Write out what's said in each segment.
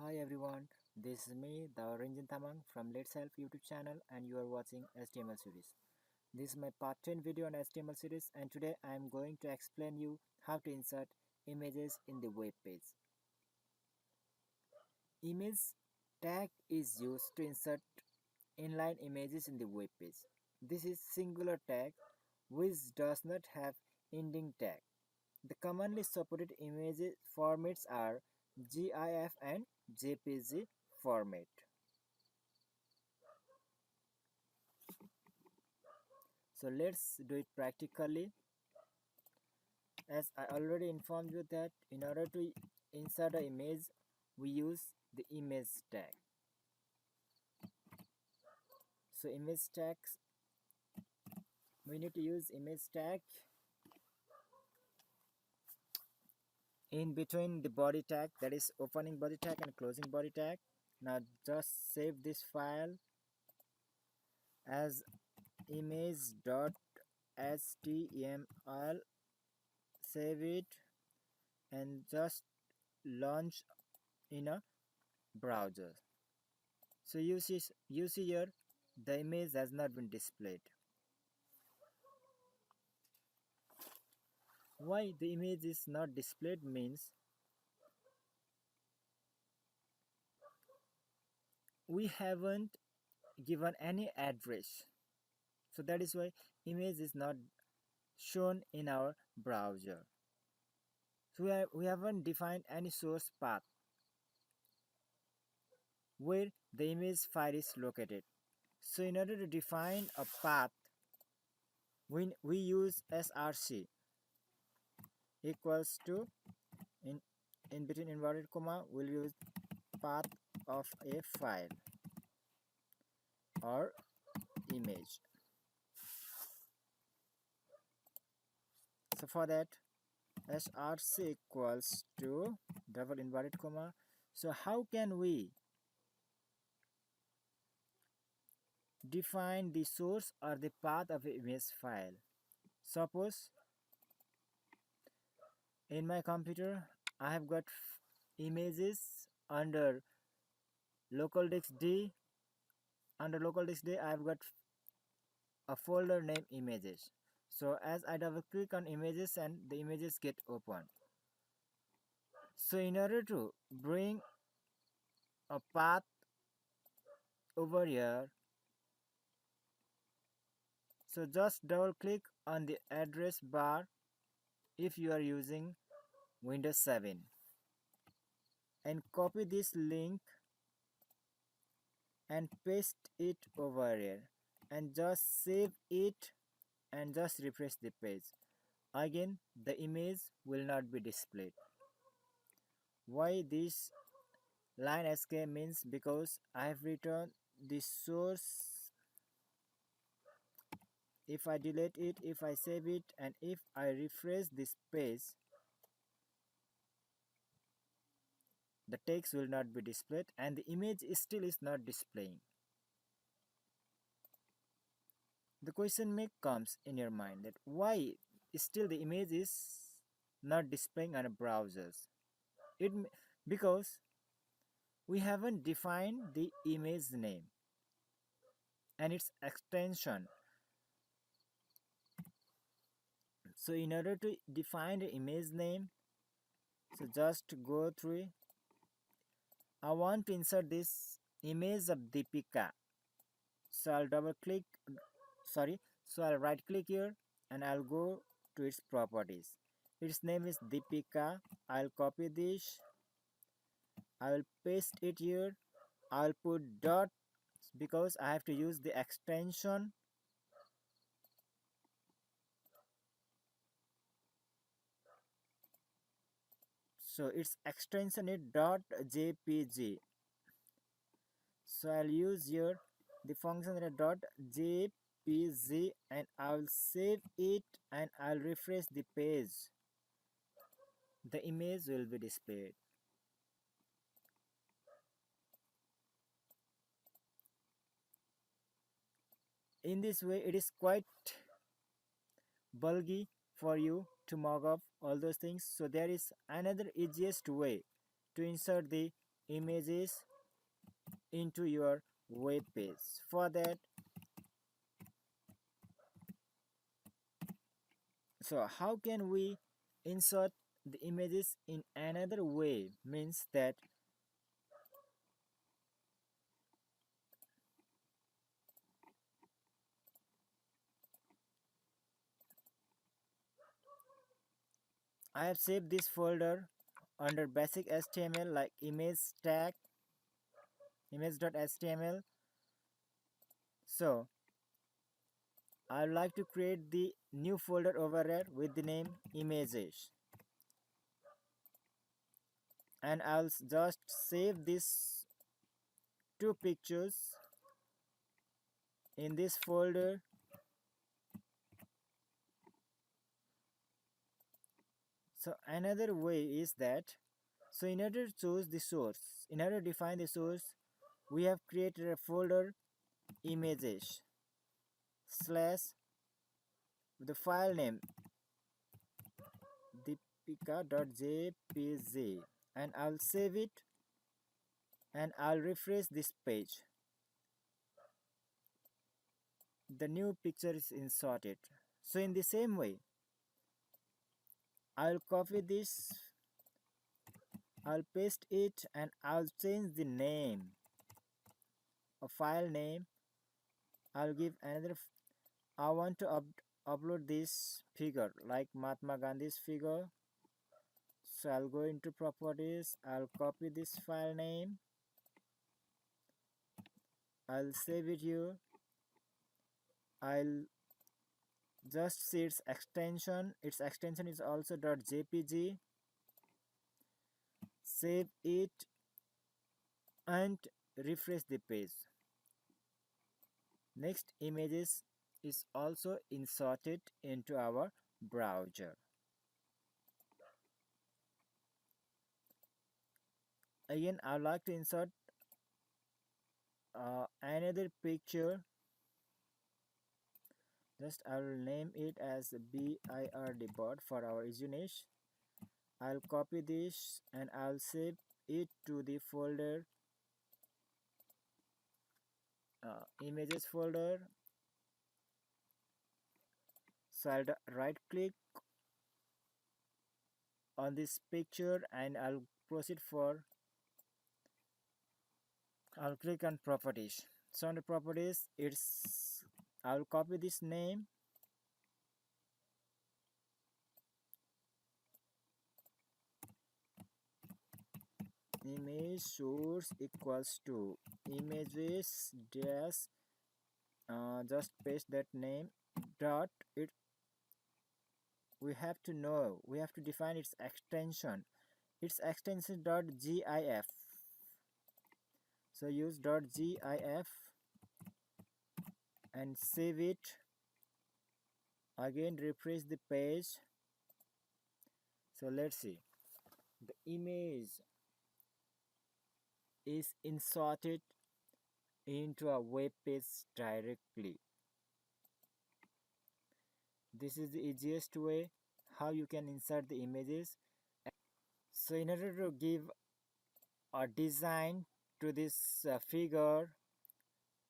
Hi everyone, this is me, the Ranjan Tamang from Let's Help YouTube channel, and you are watching HTML series. This is my part 10 video on HTML series, and today I am going to explain you how to insert images in the web page. Image tag is used to insert inline images in the web page. This is singular tag which does not have ending tag. The commonly supported image formats are GIF and JPG format. So let's do it practically. As I already informed you that in order to insert an image, we use the image tag. So image tags, we need to use image tag in between the body tag, that is opening body tag and closing body tag. Now just save this file as image.html, save it and just launch in a browser. So you see here the image has not been displayed. Why the image is not displayed means we haven't given any address. So that is why image is not shown in our browser. So we haven't defined any source path where the image file is located. So in order to define a path, we use src equals to in between inverted comma we'll use path of a file or image. So for that, src equals to double inverted comma. So how can we define the source or the path of an image file? Suppose in my computer I have got images under local disk D. Under local disk D I have got a folder named images. So as I double click on images and the images get open. So in order to bring a path over here, so just double click on the address bar if you are using Windows 7 and copy this link and paste it over here and just save it and just refresh the page. Again the image will not be displayed. Why this line sk means because I have written the source. If I delete it, if I save it, and if I refresh this page, the text will not be displayed and the image still is not displaying. The question may comes in your mind that why still the image is not displaying on browsers. Because we haven't defined the image name and its extension. So in order to define the image name, so just go through. I want to insert this image of Deepika. So I'll double click, so I'll right click here and I'll go to its properties. Its name is Deepika. I'll copy this. I'll paste it here. I'll put dot because I have to use the extension. So its extension is .jpg. So I'll use here the function that .jpg and I'll save it and I'll refresh the page. The image will be displayed. In this way, it is quite bulky for you to mock up all those things. So there is another easiest way to insert the images into your web page. For that, so how can we insert the images in another way? Means that I have saved this folder under basic HTML like image tag image.html. So I would like to create the new folder over there with the name images, and I'll just save these two pictures in this folder. So another way is that, so in order to choose the source, in order to define the source, we have created a folder images slash the file name deepika.jpg, and I'll save it and I'll refresh this page. The new picture is inserted. So in the same way, I'll copy this, I'll paste it, and I'll change the name, a file name. I'll give another. I want to upload this figure like Mahatma Gandhi's figure. So I'll go into properties, I'll copy this file name, I'll save it here, I'll just see its extension is also .jpg, save it and refresh the page. Next, images is also inserted into our browser. Again, I would like to insert another picture. Just I will name it as BIRD bot for our username. I'll copy this and I'll save it to the folder images folder. So I'll right click on this picture and I'll proceed for, I'll click on properties. So on the properties, I'll copy this name, image source equals to images dash, just paste that name dot it. We have to define its extension. Its extension .gif. So use .gif and save it. Again refresh the page. So let's see, the image is inserted into a web page directly. This is the easiest way how you can insert the images. So in order to give a design to this figure,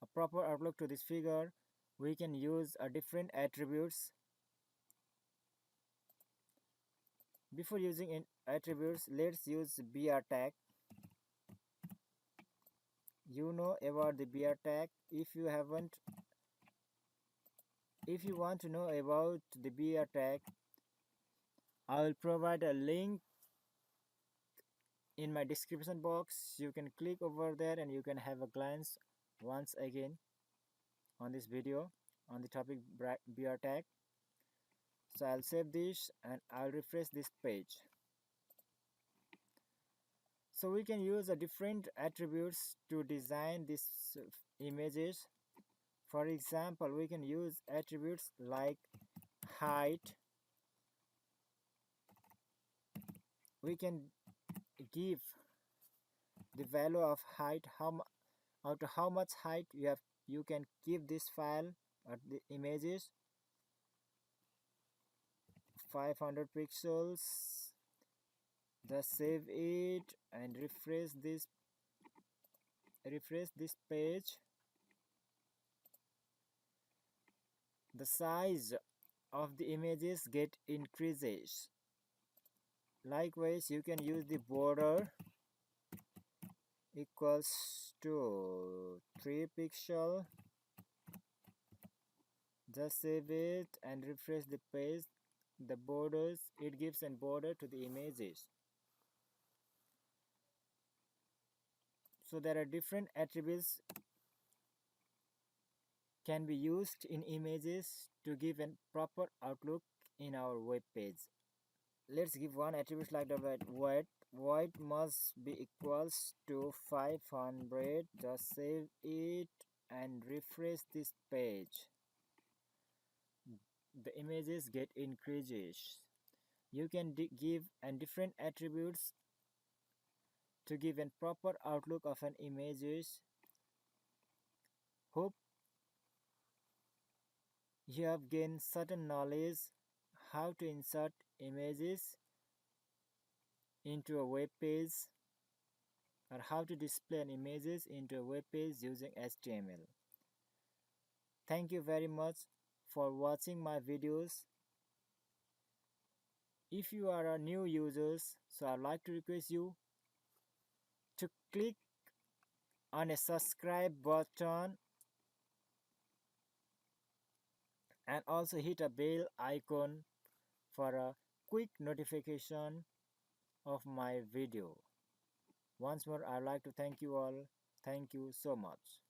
a proper outlook to this figure, we can use different attributes. Before using attributes, let's use br tag. You know about the br tag. If you want to know about the br tag, I will provide a link in my description box. You can click over there and you can have a glance once again on this video on the topic br tag. So I'll save this and I'll refresh this page. So we can use different attributes to design these images. For example, we can use attributes like height. We can give the value of height, how much height you can give this file or the images. 500 pixels. Just save it and refresh this refresh this page, the size of the images get increases. Likewise, you can use the border equals to 3 pixel. Just save it and refresh the page. The borders, it gives a border to the images. So there are different attributes can be used in images to give a proper outlook in our web page. Let's give one attribute like the weight must be equals to 500. Just save it and refresh this page. The images get increases. You can give and different attributes to give a proper outlook of an images. Hope you have gained certain knowledge how to insert images into a web page or how to display an images into a web page using HTML. Thank you very much for watching my videos. If you are a new users, so I'd like to request you to click on a subscribe button and also hit a bell icon for a quick notification of my video. Once more, I'd like to thank you all. Thank you so much.